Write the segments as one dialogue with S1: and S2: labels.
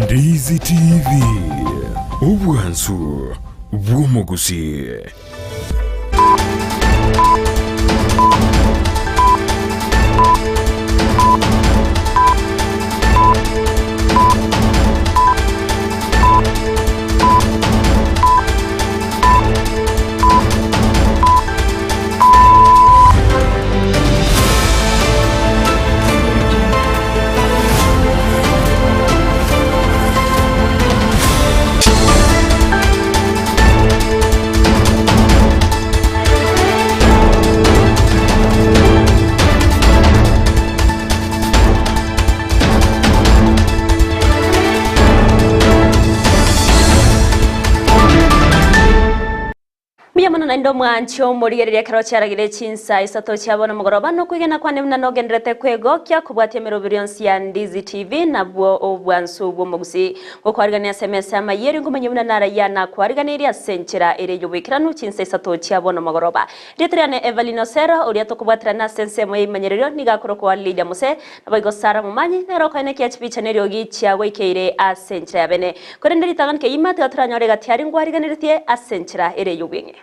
S1: Ndizi TV ubwansu bw'omugusi.
S2: Na ndo mwancho murigereria karo cyaragire cinsa isato cyabona mugoroba no kwigena kwane mna nogenderete kwegokya kubwatia mirobirionsi ya Ndizi TV nabwo obwansu bw'omugusi gukwarigania SMS amayeri ngumenye mna nara yana kwariganiria senchera ere yubikiranu cinsa isato cyabona mugoroba ritriane Evelino Sera uri atokubwatira na sense mwe imenyererio nigakoro kwa Lydia Muse nabago Sara Mumanyi nero kaine KHP channel yogi cyawe ikeire asenchera bene korenderi taganke imate gatranyore gatiari ngwariganiritie asenchera ere yubinge.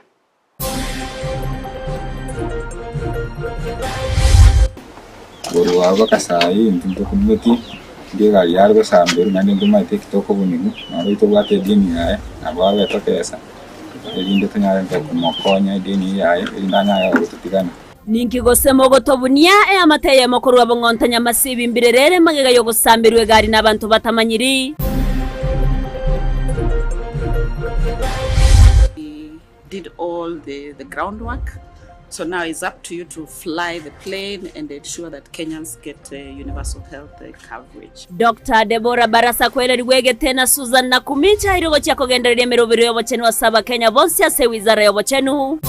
S3: Guru waba kasai untuk kumbuti dia gayar besambil nanti itu mah TikTok bunyi nalu itu buat dini ya nabawa itu kesa jadi itu nyari mokonya dini ya ini nanya ya itu tigan
S2: ninki gose mogotobunia amateye makuru abongontanya masibi imbirerere magega yo gusambirwe gari nabantu batamanyiri.
S4: We did all the groundwork. So now it's up to you to fly the plane and ensure that Kenyans get universal health coverage.
S2: Dr. Deborah Barasa kwele wege tena Susan Nakumicha irigo cha kugendereria mirobiro yobochenu wasaba Kenya bonsi ase wizara yobochenu.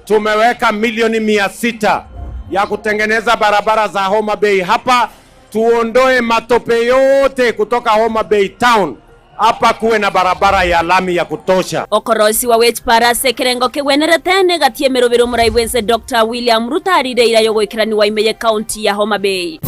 S5: Tumeweka milioni 600 ya kutengeneza barabara za Homa Bay hapa, tuondoe matope yote kutoka Homa Bay town. Hapa kuwe na barabara ya lami ya kutosha.
S2: Okorosi wa wech parase kerengo kegwenerete negatie merobero muraibwense Dr. William Ruto arireira yogoikirani wa Imeye County ya Homa Bay.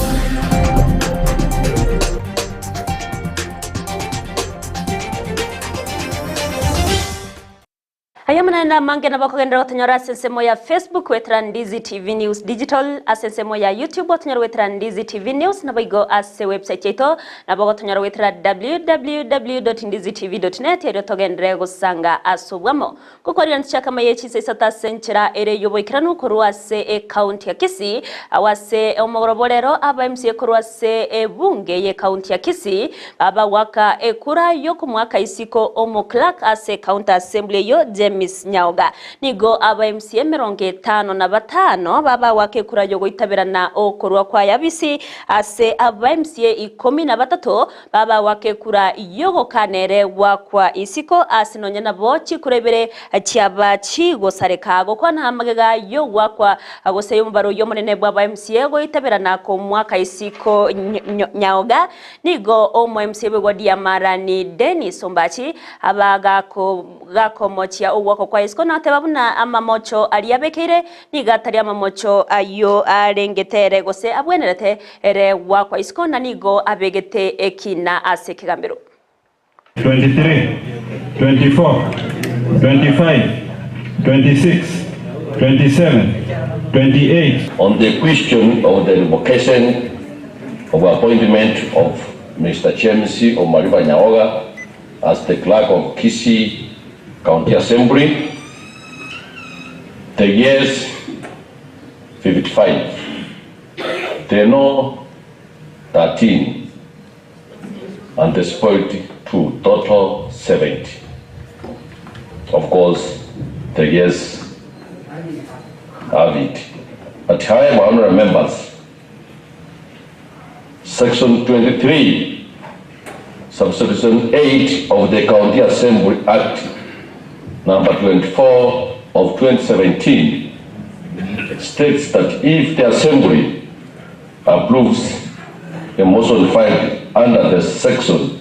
S2: Ayamana na mange na bakogendera otonyora asensemo ya Facebook wetra Ndizi TV News Digital, asensemo ya YouTube otonyora wetra Ndizi TV News na baigo ase website yeto na bago otonyora wetra www.ndizitv.net yero togendere gusanga asobwamo kukorira nchaka mayechi sesata senchera ere yoboikiranu korwa se county ya Kisii awase omogoroborero aba MCA korwa se bunge ye county ya Kisii aba waka ekura yo kumwaka isiko Omo Clark ase county assembly yo Miss Nyaoga nigo aba MCA 55 baba wake kura yo guitabira na okorwa kwa yabisi ase aba MCA 13 baba wake kura yogo kanere wakwa isiko asinonya na bochi kurebere cyaba chigo sarekago kwa na magega yo wakwa agose yumbaro yo munene bwa aba MCA guitabira na ko mwaka isiko Nyaoga nigo omo MCA bwa Diamarani Dennis Ombachi abaga ko gakomochia wako kwa isiko na tebabuna amamocho aliyabekire nigatari amamocho ayo arengetere gose abwenerete ere wakwa isiko na nigo abegete ekina asekigambiro
S6: 23 24 25 26 27 28
S7: on the question of the revocation of appointment of Mr. Chemsi Omariba Nyaoga as the clerk of Kisii County Assembly, the years 55, the no 13, and the spoiled 2, total 70. Of course, the years have it. But however, honorable members, Section 23, Subsection 8 of the County Assembly Act number 24 of 2017 states that if the Assembly approves a motion filed under the section,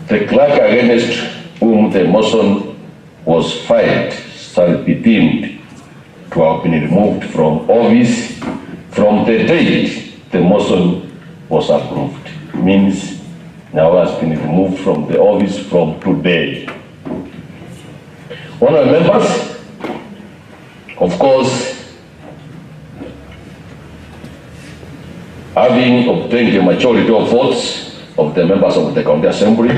S7: the clerk against whom the motion was filed shall be deemed to have been removed from office from the date the motion was approved. Means now has been removed from the office from today. Honourable members, of course, having obtained a majority of votes of the members of the County Assembly,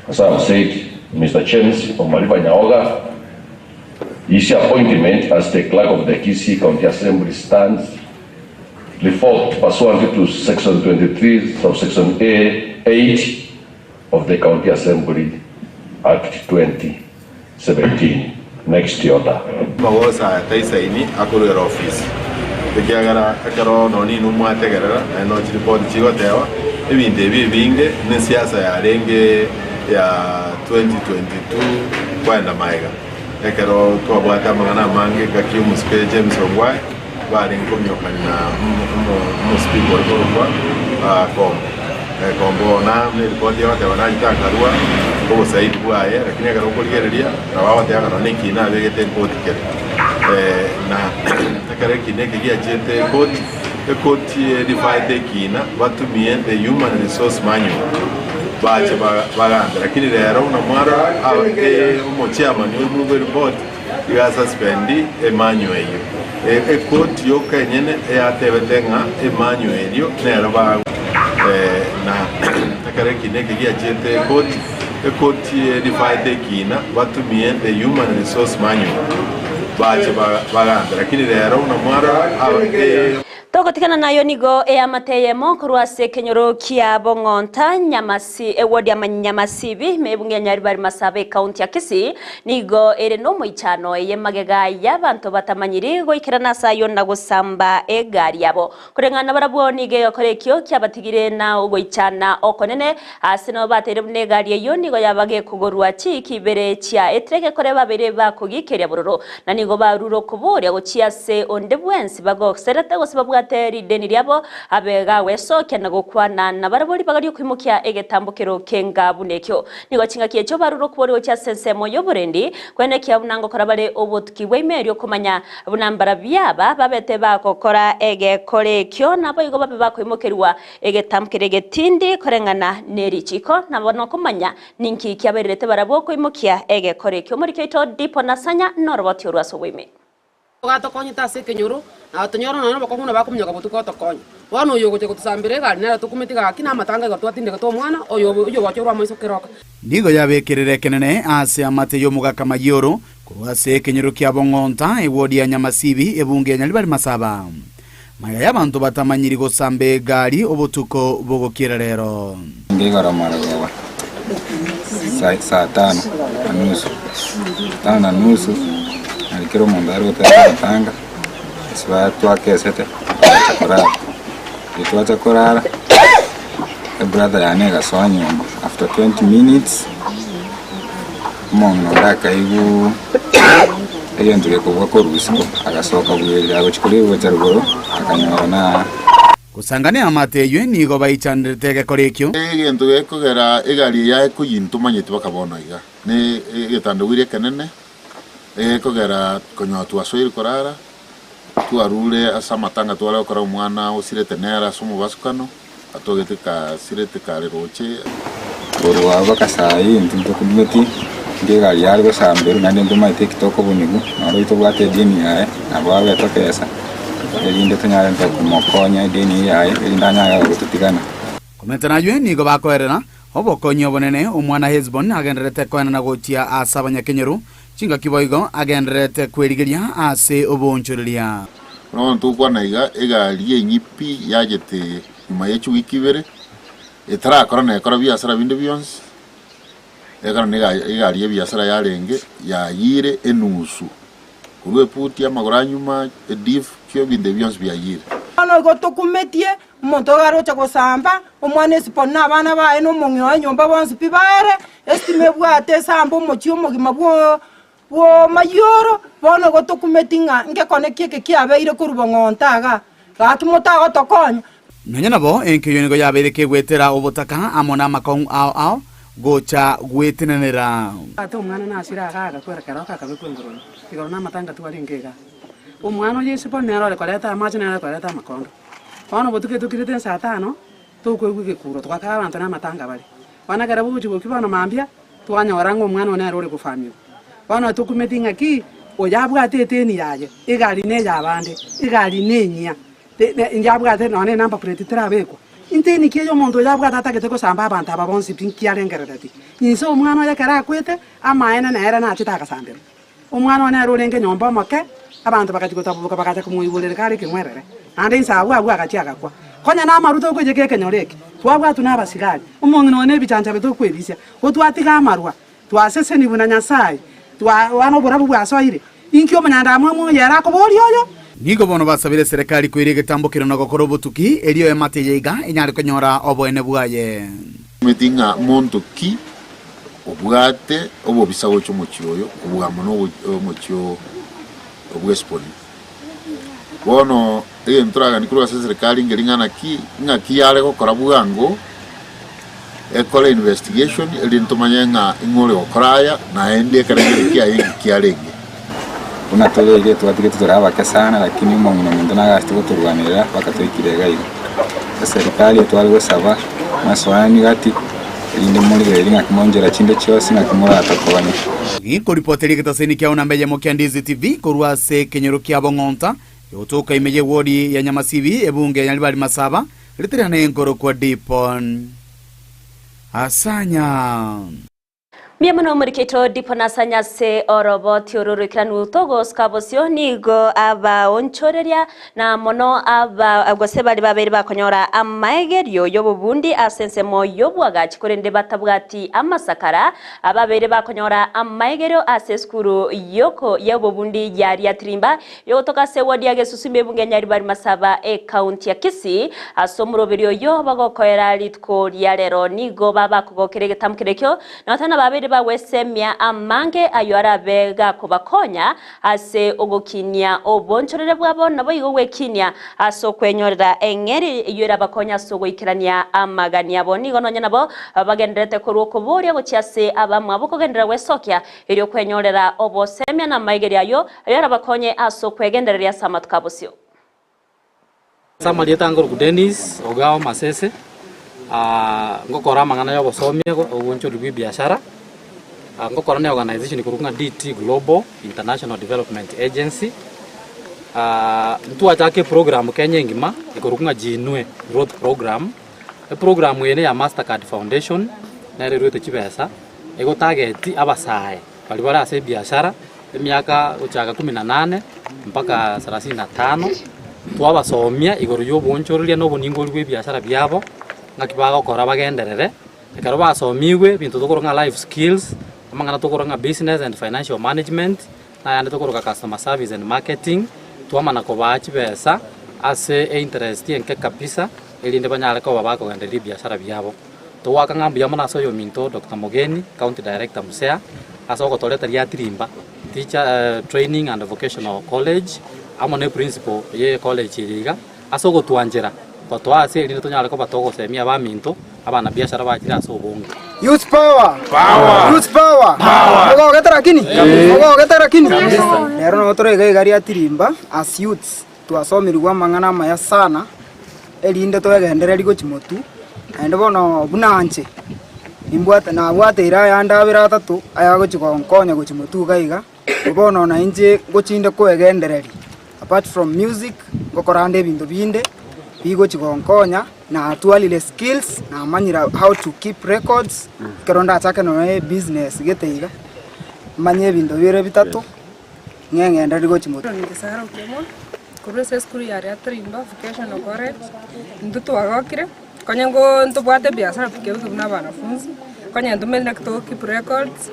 S7: as I have said, Mr. James Omariba Nyaoga, his appointment as the clerk of the Kisii County Assembly stands revoked pursuant to Section 23, subsection A8 of the County Assembly Act 2017. Next order.
S8: Mawosa taisaini akulera office. Tekiagara akaro noni numwate garara no chiripoti chigotewa ebinde bibinge ne siasa ya renge ya 2022 kwenda maiga. Ekero twabwata mangana mange gakiumu spe James Ongwae bari nkomyokana muspiko rwa kombo na ne ripoti yote wanajitakarua kwa saidi bwaye lakini akaro kuligereria na wao te akaro neki na begete koti ke na akare kineke gia jete koti divide kina batumie the human resource manual bache baganda lakini lero na mwara umochama ni mu report ya suspendi manual hiyo koti yo kenyene atebetenga manual hiyo nero ba na akare kineke gia jete koti divide kina batumie the human resource manual bache baganda lakini lero na mwara
S2: Togotikana nayo nigo eamateyemo kurwase kenyoro kia bongonta nyamasi ewodi amanyamasibi mebunge nyaribari masabe county ya Kisii nigo ere no moichano yemagega y'abantu batamanyiri goikirana sayo na gusamba egari yabo kurengana barabwo nige yokorekyo kyabatigire na ugoichana okonene asino batere bune gari yo nigo yabage kugorwa chiki bere chia etreke kore babere bakugikeria bururo na nigo baruro kubure gochiase ondebwensi bago serete gosibabwa teri deni riabo abega weso kena gukwana na barabori bagari kwimukia egetambukiro kenga bunekyo nigo chinga kiecho baruro kubori cha sensemo yo burendi kwene kia bunango korabare obutki wemerio kumanya bunambara byaba babete bakokora ege korekyo nabo igo babe bakwimukirwa egetambukire getindi korengana nerichiko nabono kumanya ninki kyaberete barabo kwimukia ege korekyo muri kito dipo nasanya noroboti urwaso weme
S9: gato konyita se kenyoro na tonyoro no bakonguna bakumyoka butuko tokonyo wano yogo te kutusambire gari na tukumitiga kina matanga gato atinde gato mwana oyo wachorwa maiso keroka
S10: nigo yabekirire kenene ase amate yo mugaka mayoro kurwase kenyoro kya bongonta ewodi ya nyamasibi ebunge ya nyalibari masaba maya y'abantu batamanyiri gosambe gari obutuko bogokira rero
S3: ngegara maragoba saa 5:30 alikero mondaro tanga swa twakesete chakorara brother yanega swanyomba after 20 minutes mongo ndaka igu eyenduke kubwa korusiko agasoka bwira agochikuliwe charugoro akanyona
S10: kusangane amateywe nigo baichandirete gekorekyo
S11: egento gekogera egari ya kuyintumanyete bakabono iga ne getandugire kenene kogera konyotu asoiri korara tuarule asa matanga twala okora umwana osirete nera sumu basukano atogete ka sirete kare roche
S3: borwa bakasai ntinto kumeti ngegari yargo sambero nande ndoma TikTok bunigu naro itobwate dini yae abawe tokesa elinde tanyara nta kumokonya dini yae elindanya ya gututigana
S10: komentana ywe nigo bakoerera obokonyo bonene umwana Hezbon agenderete kwena na gotia asabanya kenyeru chinga kiboigo agenderete kwerigeria ase obonchoreria
S11: no ntukwa naiga egari yenyipi yagete nyuma yechu wikibere etara korona ekora biasara binde byonse egara nega egari ye biasara yarenge yayire enusu kurwe puti amagora nyuma edif kyo binde byonse byayire
S12: ano gotokumetie umuntu garocha gosamba umwana esipona abana bae no mungyo nyomba bonse pibaere estime bwate sambo mochio mogima bwo mayoro bono gotokumetinga ngekone kieke kiabeire kurubongontaga gatumuta gotokonya
S10: nonya nabo enkeyo nigo yabereke gwetera obutaka amona makong ao gocha gwetenenera
S9: ate umwana nasira agaga kwerekera akabe kwengoro igoro na matanga twari ngega Omwana yese po nero le koleta amache nero koleta makondo. Ono botuke tukirete saa 5 tukwegwike kuro twakaba abantu n'amatanga bali. Wana karabu buchibo kibano mambia twanyora ngo omwana one arore kufamio. Wana tukumetinga ki oyabwate eteni yaje. Igari ne yabande, igari nenya. Njabwate none namba plate trabeko. Inteni kiyo muntu yabwate atakete ko samba abantu ababonsi pinkiarengerati. Inso omwana yakara kwete amaena na era na chitaka sambero. Omwana one arore nyomba make abantu bakachikotabuka bakacha kumuyibulere kale kimwerere. Ande nsawa akachaka kwa. Konya na maruto ko jeke kenyoreke. Twabwa tunabasigali. Umuntu none bichanja beto kwebisya. Otwatika amarwa. Twasese ni bunanya sai. Wano borabu bwasoire. Inkyo manyanda amwe yara ko boli oyo.
S10: Nigo bono basabire serikali kwirige tambukiro na gokoro butuki elio emate yega enyari konyora oboene bwaye.
S11: Metinga monto ki obwate obo bisawo chomochioyo obwamo no omochio obwespoli. Bono entraga ni kuru serikali ngelingana ki ngaki yale gokora bwango ekole investigation elintomanya ingole okoraya na ende karengere kiarenge.
S3: Kuna tole ile tuatike tutarabaka sana lakini umuntu nagasti guturwanira bakatoikirega iyo. Serikali twalwe saba maswani gati indi muri geringa kimonjera chinde cyose nakimura atakobanya.
S10: Ngiko ripoteri kitaseni kya unambeje Mokiandizi TV kurwa se kenyero kya Bong'onta yotoka imeje wodi ya Nyamasibi ebunge ya Nyalibali Masaba litirana enkoro kwa Dipon Asanya
S2: Miamano muriketo Dipon Asanya se oroboti ororikiranu togos kabosio nigo aba onchoreria na mono aba agosebali babiri bakonyora amaegerio yobubundi asensemo yobwaga chikorende batabwati amasakara ababiri bakonyora amaegerio aseskuru yoko yobubundi yari yatrimba yotoka se wodi yage susumbe bunge Nyalibali Masaba county ya Kisii asomuroberio yo bagokoera litko lyalero nigo baba kugokerege tamkirekyo na tana babiri bawesemya amange ayora bega kubakonya ase ogokinia obonchorere bwabo nabo igowekinia aso kwenyorera engeri yora bakonya so goikirania amagani abo nigo nonya nabo bagenderete kuruko bori agochiase abamwe abo kogendera wesokya iri kwenyorera obosemya na maigeri ayo ayora bakonye aso kwegendereria samatukabosio
S13: Sama dia tangor ku Dennis ogao Masese ngokora mangana yo bosomye oboncho dubi biashara ngokora ne organization ikurunga DT Global International Development Agency mtu atake program Kenya ngima ikurunga jinwe growth program program yene ya Mastercard Foundation na rero techibesa ego target abasaye bali bara ase biashara miaka uchaga 18 mpaka 35 twabasomya igoro y'obonchorria no boningo rwe biashara byabo ngakibaga okora bagenderere ekaro basomiwe bintu tokoronga life skills amangana tokoronga business and financial management na yande tokoroga customer service and marketing twamana ko bachi besa ase interest yenke kabisa elinde banyale ko babako gendereri biashara byabo towaka ngambu yamana so yo minto Dr. Mogeni county director Musea aso ko toleta ria Tirimba teacher training and vocational college amone principal ye college iriga aso go tuanjera ko twase elinde tonyale ko batogo semia ba minto abana biashara bakira so bongo
S14: youth power youth power ogo getara kini lero no torega igari ya Tirimba as youths twasomirwa mangana maya sana elinde toegendereri go chimotu ende bono bunanje imbwata na bwatira yandabira atatu ayago chikonkonya go chimotu gaiga bono na inje go chinde koegendereri apart from music gokorande bintu binde bigo chikonkonya na actually skills na manyira how to keep records keronda atake no business geteiga manye bintu bire bitatu ngengenda rigo chimoto
S15: ngisara ukemo kurese school ya Tirimba vocational college ndutu agokire konyengo ntubwate biashara pikewe kuna banafunzi konya ntumenya kito keep records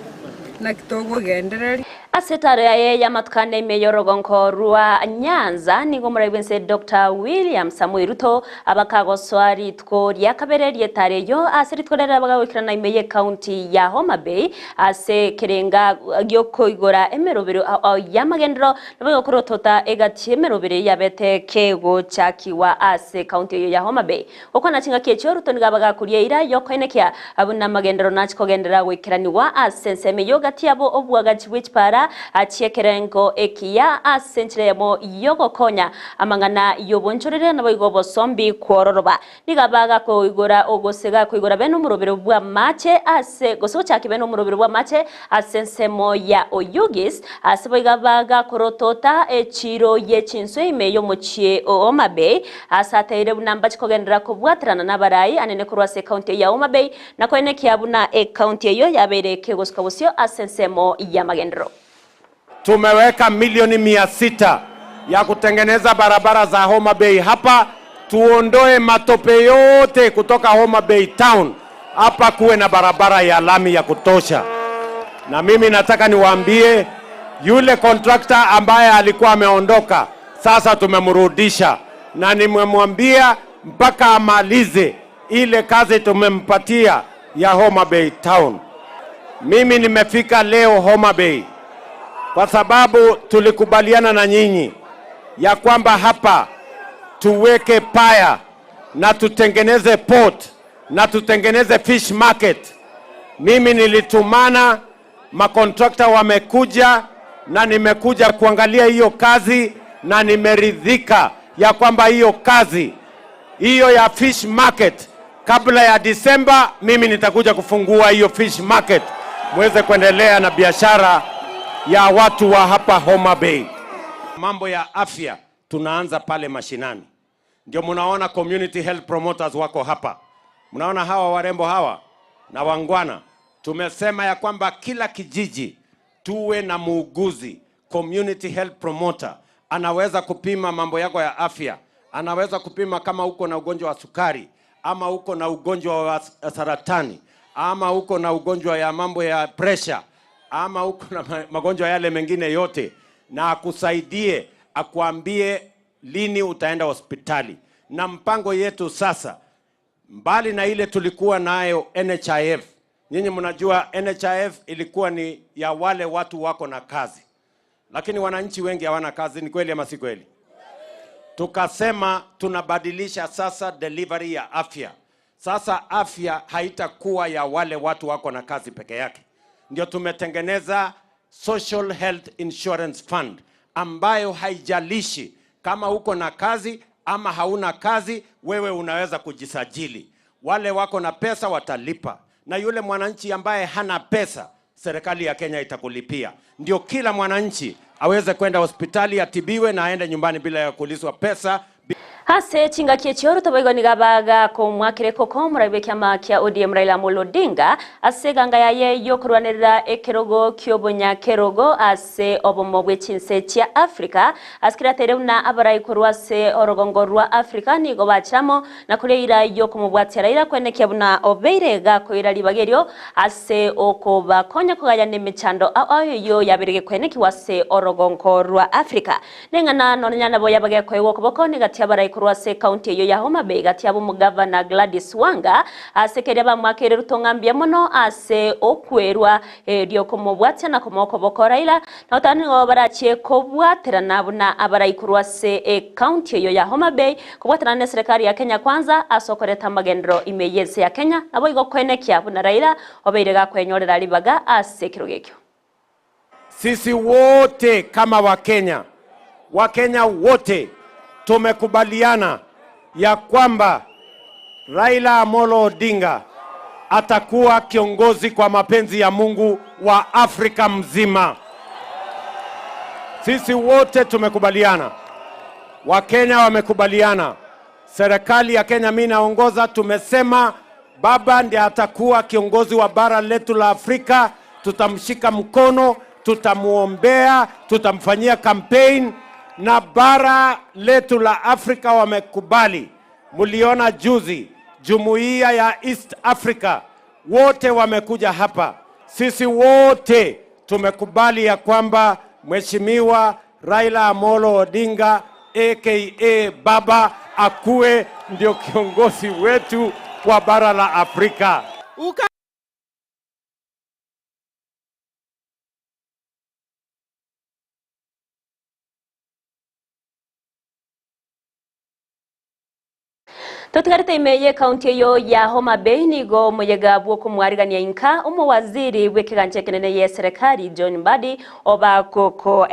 S15: na kitogo gendereri
S2: asetare ya matkane meyorogonko rua Nyanza nigo murabense Dr. William Samuel Ruto abakago swari tko ya kabereri etare yo aseritkorera bagawikirana imeye county ya Homa Bay ase kerenga gyoko igora emerobero ya magendro nabo korotota egati emerobero ya bete kego chakiwa ase county ya Homa Bay okona chinga kecho Ruto nigabaga kuriye ira yokoinekia abuna magendro nachikogendera wikiraniwa ase nseme yo gati abo obwaga chiwich para ekiya achiekerengo ekiya asenchiremo yogokonya amang'ana yobonchorere nabo igo bosombi kwororoba nigabaga koigora ogosega koigora beno murobero bwa mache ase gosocha kibeno murobero bwa mache asensemo ya oyugis asebo igabaga korotota echiro yechinswe ime yomochie Homa Bay asateire bunamba chikogendera kubwatirana n'abarayi anene kurwase county ya Homa Bay na kwene kiabuna county eyo yabereke goskabusio asensemo ya magendero.
S5: Tumeweka milioni 600 ya kutengeneza barabara za Homa Bay hapa, tuondoe matope yote kutoka Homa Bay town hapa, kuwe na barabara ya lami ya kutosha. Na mimi nataka niwaambie yule contractor ambaye alikuwa ameondoka sasa tumemrudisha, na nimemwambia mpaka amalize ile kazi tumempatia ya Homa Bay town. Mimi nimefika leo Homa Bay kwa sababu tulikubaliana na nyinyi ya kwamba hapa tuweke paya na tutengeneze port na tutengeneze fish market. Mimi nilitumana, makontrakta wamekuja na nimekuja kuangalia hiyo kazi na nimeridhika ya kwamba hiyo kazi hiyo ya fish market kabla ya Disemba mimi nitakuja kufungua hiyo fish market muweze kuendelea na biashara ya watu wa hapa Homa Bay. Mambo ya afya tunaanza pale mashinani. Ndio mnaona community health promoters wako hapa. Mnaona hawa warembo hawa na wangwana. Tumesema ya kwamba kila kijiji tuwe na muuguzi, community health promoter. Anaweza kupima mambo yako ya afya. Anaweza kupima kama uko na ugonjwa wa sukari, ama uko na ugonjwa wa saratani, ama uko na ugonjwa ya mambo ya pressure, ama uko na magonjwa yale mengine yote, na akusaidie, akuambie lini utaenda hospitali. Na mpango yetu sasa, mbali na ile tulikuwa nayo NHIF. Nyinyi mnajua NHIF ilikuwa ni ya wale watu wako na kazi, lakini wananchi wengi hawana kazi. Ni kweli ama si kweli? Tukasema tunabadilisha sasa delivery ya afya. Sasa afya haitakuwa ya wale watu wako na kazi peke yake. Ndio tumetengeneza Social Health Insurance Fund ambayo haijalishi kama uko na kazi ama hauna kazi, wewe unaweza kujisajili. Wale wako na pesa watalipa, na yule mwananchi ambaye hana pesa, serikali ya Kenya itakulipia. Ndio kila mwananchi aweze kwenda hospitali atibiwe na aende nyumbani bila ya kuulizwa pesa.
S2: Hase chinga kiechioru taboigo nigabaga ko mwakire koko murabe kyama kya ODM Raila Amolo Odinga ase ganga yaye yokurwanirira ekerogo kyobonya kerogo ase obomo bwechinse cia Africa askira teruna abarai kurwase orogongo rwa Africa nigo bachamo na kureira yokumubwatira ira kwene kyabuna obeirega koira libagerio ase okoba konya kugaya nemichando ayo yo yabirige kwene kiwase orogongo rwa Africa nengana nonanyana boya bage koyo koboko nigatia barai kurwase county yo ya Homa Bay gatiabo mugavana Gladys Wanga asekeria bamwakere rutongambia mono ase okwerwa rio komobwatya na komoko bokoraila notani ngo barachie kobwatira nabuna abarai kurwase county yo ya Homa Bay kubwatira ne serikali ya Kenya kwanza asokoreta magendro imeyese ya Kenya nabo igo kwenekia buna Raila obeirega kwenyorera libaga ase kirogekyo.
S5: Sisi wote kama Wakenya wote tumekubaliana ya kwamba Raila Amolo Odinga atakuwa kiongozi kwa mapenzi ya Mungu wa Afrika mzima. Sisi wote tumekubaliana. Wakenya wamekubaliana. Serikali ya Kenya mimi naongoza, tumesema baba ndiye atakuwa kiongozi wa bara letu la Afrika. Tutamshika mkono, tutamuombea, tutamfanyia campaign. Na bara letu la Afrika wamekubali. Muliona juzi jumuiya ya East Africa wote wamekuja hapa. Sisi wote tumekubali ya kwamba Mheshimiwa Raila Amolo Odinga aka Baba akuwe ndio kiongozi wetu wa bara la Afrika.
S2: Tutigarite imeye kaunti yo ya Homa Bay nigo muyega bwo kumwarigania inka umwaziri w'ikiganje kinene ye serikali John Mbadi oba koko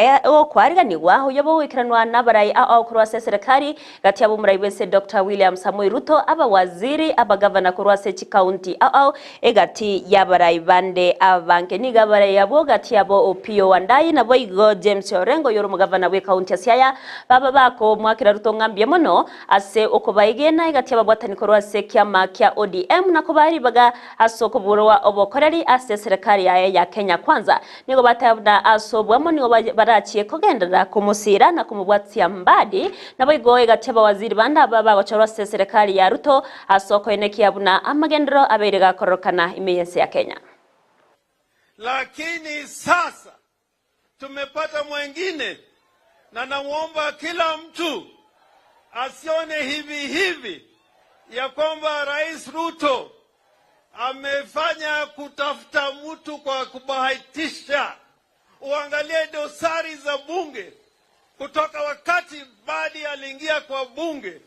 S2: kwariganiwa uyobo wikiranwa n'abarayi kurwa serikali gati abo murayi wese Dr. William Samoei Ruto aba waziri aba governor kurwa se county egati yabarayi bande abanke niga barayi yabo gati abo Opio Wandayi nabo igo James Orengo yoro mugavana we county ya Siaya baba bako mwakira Ruto ngambye mono ase okubayigena igati ababwatani korwa se kyama kya ODM na kubari baga asoko burwa obokoreri ase serikali ya Kenya Kwanza nigo batabna asobwamo nigo barachiye kogendera kumusira na kumubwatsia Mbadi nabo igo igati abawaziri banda baba gochorwa se serikali ya Ruto asoko eneki abuna amagendero aberega korokana imeyense ya Kenya.
S16: Lakini sasa tumepata mwengine na namuomba kila mtu asione hivi ya kwamba Rais Ruto amefanya kutafuta mtu kwa kubahatisha. Uangalie dosari za bunge kutoka wakati Mbadi aliingia kwa bunge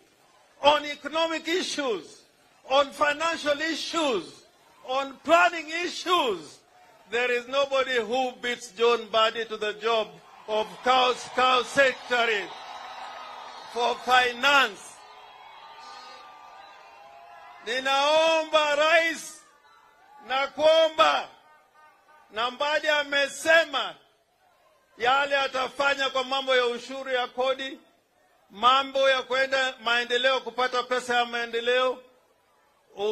S16: on economic issues, on financial issues, on planning issues. There is nobody who beats John Mbadi to the job of cow secretary for finance. Ninaomba rais na kuomba na Mbadi amesema yale atafanya kwa mambo ya ushuru ya kodi, mambo ya kwenda maendeleo, kupata pesa ya maendeleo.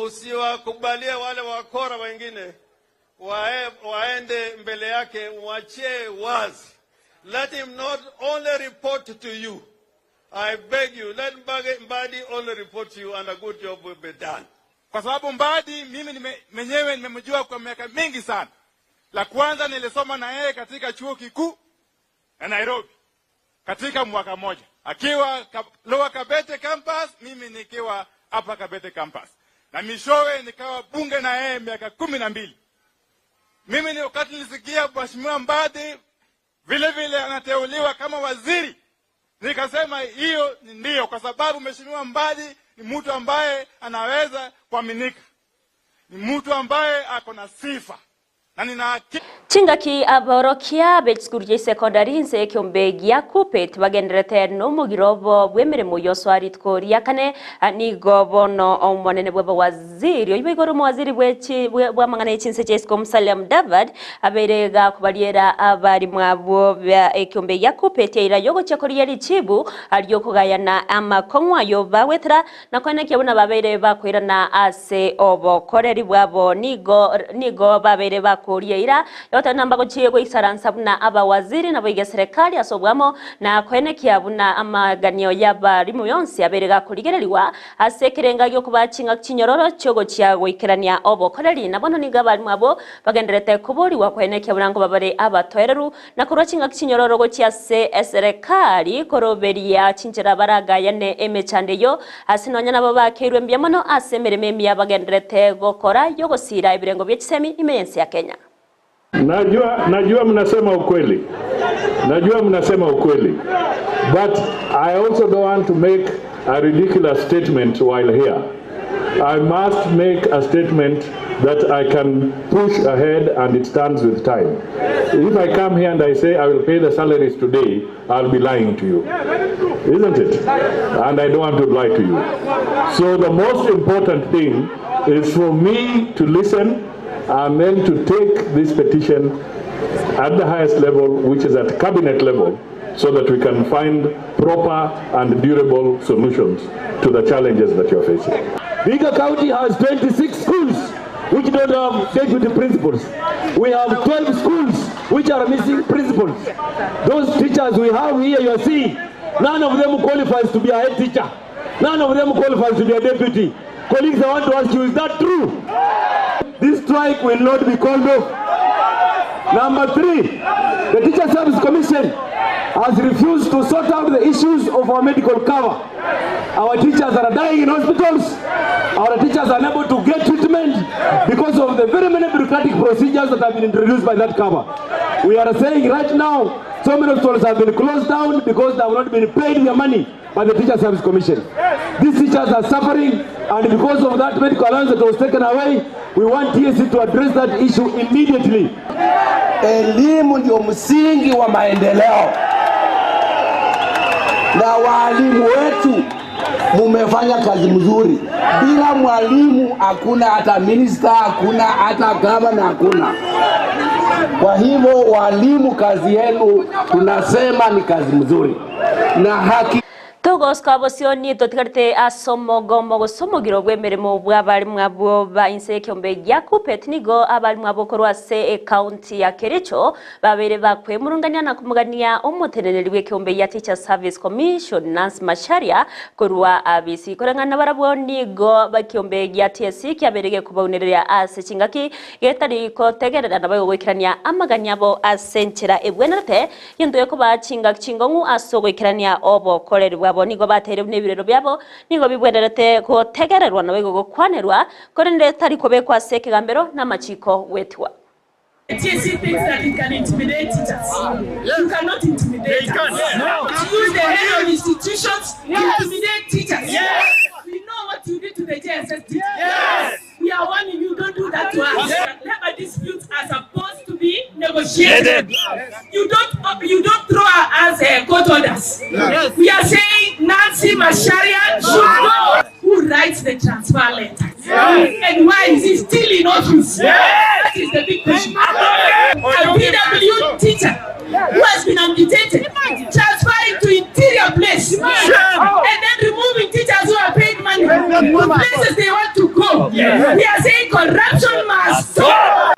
S16: Usiwakubalie wale wakora wengine waende mbele yake, mwachie wazi. Let him not only report to you. I beg you, let Mbadi only report to you and a good job will be done.
S17: Kwa sababu Mbadi mimi mwenyewe nimemjua kwa miaka mingi sana. La kwanza nilisoma na yeye katika chuo kikuu ya Nairobi katika mwaka moja. Akiwa Lower Kabete campus, mimi nikiwa Upper Kabete campus. Na mishowe nikawa bunge na yeye miaka 12. Mimi ni wakati nilisikia Mheshimiwa Mbadi vile anateuliwa kama waziri, nikasema hiyo ndio, kwa sababu Mheshimiwa Mbadi ni mtu ambaye anaweza kuaminika, ni mtu ambaye ako na sifa.
S2: Chingaki aborokia betskuru secondary nse kyombe ya kupet bagenderete no mugirobo bwemeremo yoswari tkoria kane ni gobono omonene bwa waziri oyibigoro mu waziri bwa mangana y'ichinse Jesco Musalia David aberega kubariera abari mwabo bya kyombe ya kupet ira yogo cyakoriya richibu aryo kugayana amakonwa yo bawetra nakone kyabona babere bakwirana ase obokoreri bwabo nigo babere bakuriyeira yota namba gochiye go isaransa buna abawaziri nabo ige serikali asobwamo na kwene kyabuna amaganyo y'abari mu yonsi aberega kurigereriwa asekerenga yo kubacinga kinyororo cyogo cyago ikerania obokoreri nabono niga bari mwabo bagenderete kubori wa kwene kyabuna ngo babare abatoereru na kurocinga kinyororo go cyase serikali koroberia cinjira baraga yane emechandeyo asinonya nabo bakerwe mbyemono asemereme ya bagenderete gokora yo gosira ibirengo by'ikisemi imeyensi ya Kenya.
S6: Najua mnasema ukweli. But I also don't want to make a ridiculous statement while here. I must make a statement that I can push ahead and it stands with time. If I come here and I say I will pay the salaries today, I'll be lying to you. Isn't it? And I don't want to lie to you. So the most important thing is for me to listen and then to take this petition at the highest level, which is at cabinet level, so that we can find proper and durable solutions to the challenges that you're facing.
S18: Vihiga County has 26 schools which don't have deputy principals. We have 12 schools which are missing principals. Those teachers we have here, you are seeing, none of them qualifies to be a head teacher. None of them qualifies to be a deputy. Colleagues, I want to ask you, is that true? This strike will not be called off. Number 3, the Teacher Service Commission has refused to sort out the issues of our medical cover. Our teachers are dying in hospitals. Our teachers are unable to get treatment because of the very many bureaucratic procedures that have been introduced by that cover. We are saying right now, so many schools have been closed down because they have not been paid their money by the Teacher Service Commission. These teachers are suffering, and because of that medical allowance that was taken away, we want TSC to address that issue immediately.
S19: Elimu ndio msingi wa maendeleo, na walimu wetu mumefanya kazi mzuri. Bila mwalimu hakuna hata minister, hakuna hata governor, hakuna. Kwa hivyo walimu, kazi yenu tunasema ni kazi mzuri na haki.
S2: Togos kabosioni totikarite asomogomo gosomogiro gwemeremo bw'abarimu abo ba inse kyombe Yakupet nigo abarimu abo korwase county ya Kericho babere bakwe murungania na kumugania omuteneneri w'ekyombe ya Teacher Service Commission Nancy Macharia korwa abisi korangana barabo nigo bakyombe ya TSC kyaberege kubaunerera ase chingaki getari ko tegerera nabayo gwikirania amagania abo asenchera ebwenate yendo yako ba chingaki chingongu asogwikirania obo korerwa nigo batere n'ibirero byabo nigo bibwenderete ko tegererwa nawe go kwanerwa korende tari kobekwa seke gambero n'amachiko wetwa.
S20: TSC thinks that it can intimidate teachers. You cannot intimidate us. No. Use the head of institutions to intimidate teachers. Yes. We know what you did to the JSS teachers. Yes. We are warning you, don't do that to us. Labor disputes are supposed to be negotiated. You don't throw us court orders. Yes. We are saying Nancy Macharia should know who writes the transfer letters. Yes. And why is he still in office? Yes. That is the big question. A PW teacher who has been amputated, transferring to interior place, and then removing teachers who are paid money to places they want to go. Yes. We are saying corruption must stop.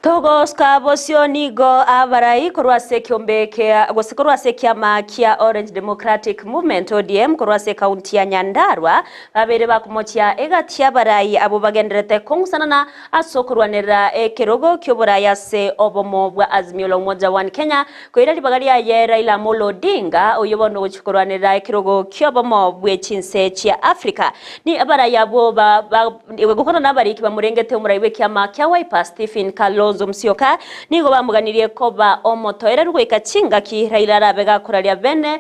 S2: Togos kabosioni go abarai korwase kyombe ke gosekorwase kyama kia Orange Democratic Movement ODM korwase county ya Nyandarua babere bakumochya egatia barai abo bagenderete kongusana asokorwanera ekerogo kyoboraya se obomo bwa Azimio la Umoja wa Kenya koira libagaria ye Raila Amolo Odinga oyobono gochikorwanera ekerogo kyobomo bwe chinse chia Africa ni abarai abo gukona nabari kibamurengete umuraiwe kyama kya Wiper Stephen Kalonzo Musyoka nigo bamuganiriye ko ba omotoera rweka chingaki Raila rabega kuralia bene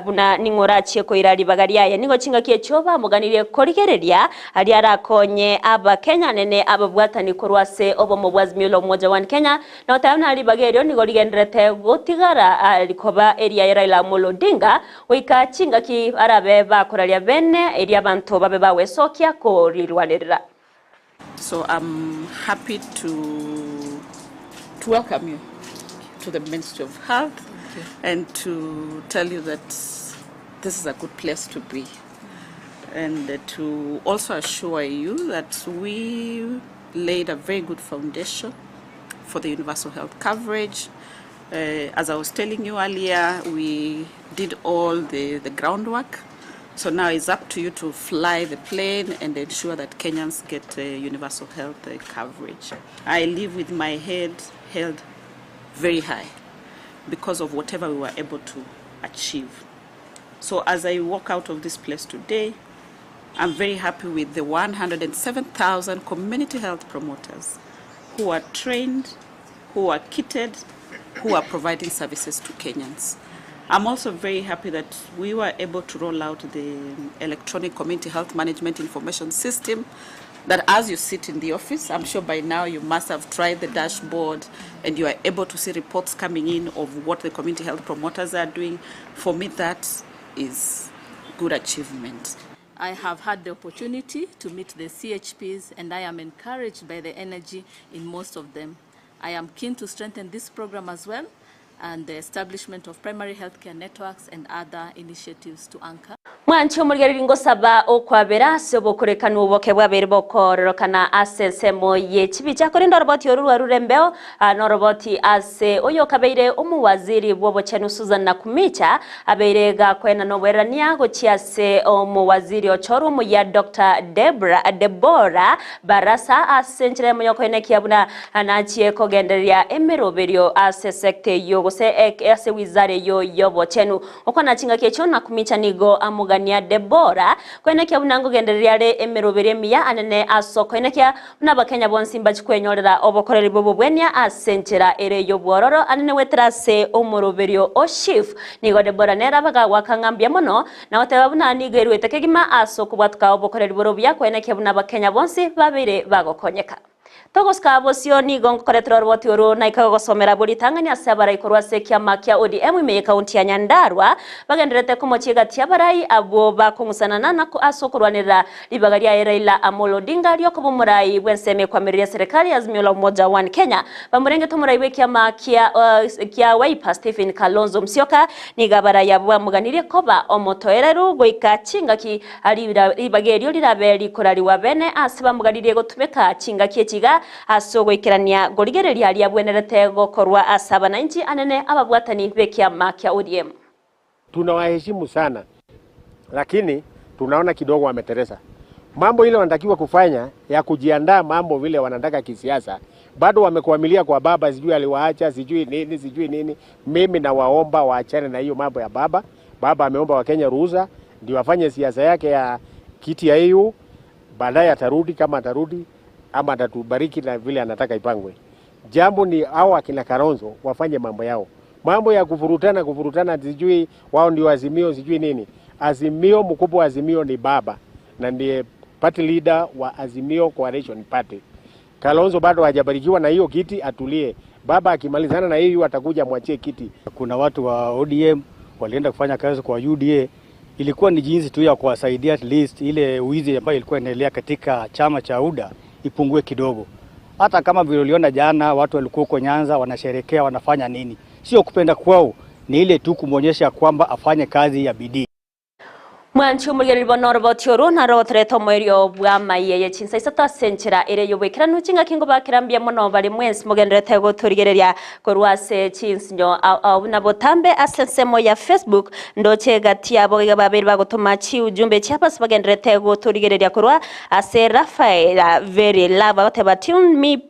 S2: buna ningorachiye ko irali bagaria ya nigo chingaki echo bamuganiriye korigereria ali arakonye aba Kenya nene ababwatani korwase obomo bwa Azimio la Umoja wa Kenya na otayana ali bagerio nigo ligendrete gotigara likoba area ya Raila Amolo Odinga weka chingaki arabe ba kuralia bene area bantu babe bawe sokia ko rilwanerera.
S4: So I'm happy to welcome you to the Ministry of Health and to tell you that this is a good place to be, and to also assure you that we laid a very good foundation for the universal health coverage. As I was telling you earlier, we did all the groundwork. So now it's up to you to fly the plane and ensure that Kenyans get universal health coverage. I live with my head held very high because of whatever we were able to achieve. So as I walk out of this place today, I'm very happy with the 107,000 community health promoters who are trained, who are kitted, who are providing services to Kenyans. I'm also very happy that we were able to roll out the electronic community health management information system that as you sit in the office, I'm sure by now you must have tried the dashboard and you are able to see reports coming in of what the community health promoters are doing. For me, that is good achievement.
S21: I have had the opportunity to meet the CHPs and I am encouraged by the energy in most of them. I am keen to strengthen this program as well, and the establishment of primary healthcare networks and other initiatives to anchor.
S2: Mwancho muriringo saba okwabera sebo kurekana uboke bwabere bokororokana asensemo ye chibija korenda roboti yoruru rurembeo no roboti ase oyo kabeire umuwaziri bwobochenu Susan Nakumicha abeirega kwena nowerania gochiase umuwaziri ochoru mu ya Dr. Deborah Barasa asenjere mu yokwene kiabuna anachie kogenderia emeroberio ase sekte yogo se ase wizare yo yobochenu okona chinga kecho Nakumicha nigo amuga Mugania Debora kwene kia bunango genderia re emerobere miya anene asoko ine kia naba Kenya bonsi mbachikwenyorera obokoreri bobo bwenya asenchera ere yobwororo anene wetrase omoroberio o chief nigo Debora nera baga wakangambia mono na oteba buna nigeru etekegima asoko bwatuka obokoreri borobia kwene kia bunaba Kenya bonsi babire bagokonyeka Togos kabosio ni gongo koretro roboti oro na ikagosomera buri tanganya sabara ikorwa sekia makia ODM ime kaunti ya Nyandarua bagenderete kumochiga tiabarai abo bakungusana na asokorwanira libagaria Raila Amolo Odinga ryo kubumurai bwenseme kwa miria serikali Azimio la Umoja One Kenya bamurenge tumurai wekia makia kia Wiper Stephen Kalonzo Musyoka ni gabara yabwa muganire koba omotoereru goika chingaki ali libagerio lirabeli korari wabene asiba muganire gotumeka chingaki echiga asogo ikirania gorigereria ali abwenerete gokorwa asaba na inchi anene ababwatani bekia makia ODM.
S5: Tunawaheshimu sana, lakini tunaona kidogo wameteresa. Mambo ile wanatakiwa kufanya ya kujiandaa mambo vile wanataka kisiasa, bado wamekuamilia kwa baba, sijui aliwaacha, sijui nini. Mimi na waomba waachane na hiyo mambo ya baba. Baba ameomba Wakenya ruhusa ndio wafanye siasa yake ya kiti ya EU, baadaye atarudi kama atarudi ama atatubariki na vile anataka ipangwe. Jambo ni hao akina Kalonzo wafanye mambo yao. Mambo ya kuvurutana sijui wao ndio Azimio sijui nini. Azimio, mkubwa wa Azimio ni baba na ndiye party leader wa Azimio Coalition Party. Kalonzo bado hajabarikiwa na hiyo kiti, atulie. Baba akimalizana na hiyo atakuja mwachie kiti.
S1: Kuna watu wa ODM walienda kufanya kazi kwa UDA, ilikuwa ni jinsi tu ya kuwasaidia at least ile uizi ambayo ilikuwa inaendelea katika chama cha UDA ipungue kidogo. Hata kama vile uliona jana watu walikuwa huko Nyanza wanasherekea, wanafanya nini? Sio kupenda kwao, ni ile tu kumonyesha kwamba afanye kazi ya bidii.
S2: Mwanchu mulgeri bonoro botioro na rotreto moyo bwa maye chinsa isata senchera ere yobekera nuchinga kingo bakirambia mono bali mwensi mugendrete go turigereria korwase chinsinyo au na botambe asensemo ya Facebook ndoche gatia boga babiri bagotuma chi ujumbe chiapas bagendrete go turigereria korwa ase Rafael very love bateba tune me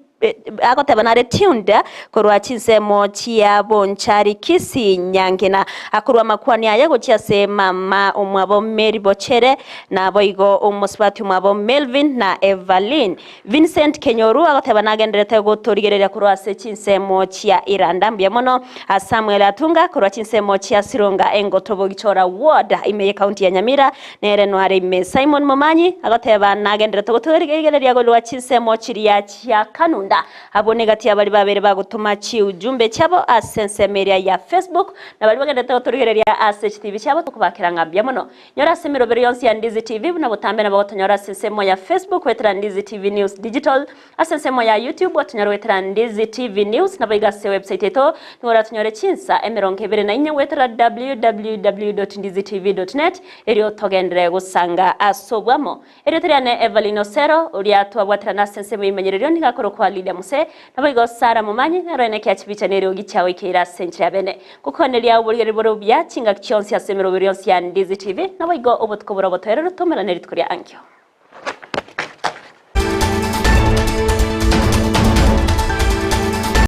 S2: agotebanare tunda korwa chinsemo chia bonchari kisi nyangena akorwa makwani ayago chiase mama omwabo Mary Bochere na boigo omosbati omwabo Melvin na Evelyn Vincent Kenyoru agotebanagendrete go torigereria korwa se chinsemo chia irandambia mono Samuel Atunga korwa chinsemo chia Sironga engotobo gichora ward ime county ya Nyamira nere noare me Simon Momanyi agotebanagendrete go torigereria go chinsemo chiria chia Kanunda abone gatia bali babere bagutuma chi ujumbe cyabo asensemeria ya Facebook na bali bagendete otorigereria ASH-TV cyabo tukubakira ngambya mono nyora semero bere yonsi ya Ndizi TV na butambe na bagotonyora sensemo ya Facebook wetra Ndizi TV News Digital asensemo ya YouTube watonyora wetra Ndizi TV News na baigase website eto ngora tonyore chinsa emeronke bere na inya wetra www.ndizitv.net erio togendre gusanga asobwamo erio triane Evelyn Osero uria twabwatra na sensemo imenyererio nigakoro kwa Muse na baigo Sara Mumanyi na roene kia chipicha nero gichawe keira senchia bene kukonelia uburigeri borobia chinga kionsi ya semero birionsi ya Ndizi TV na baigo obotko borobotoero tumela neritukuria ankyo.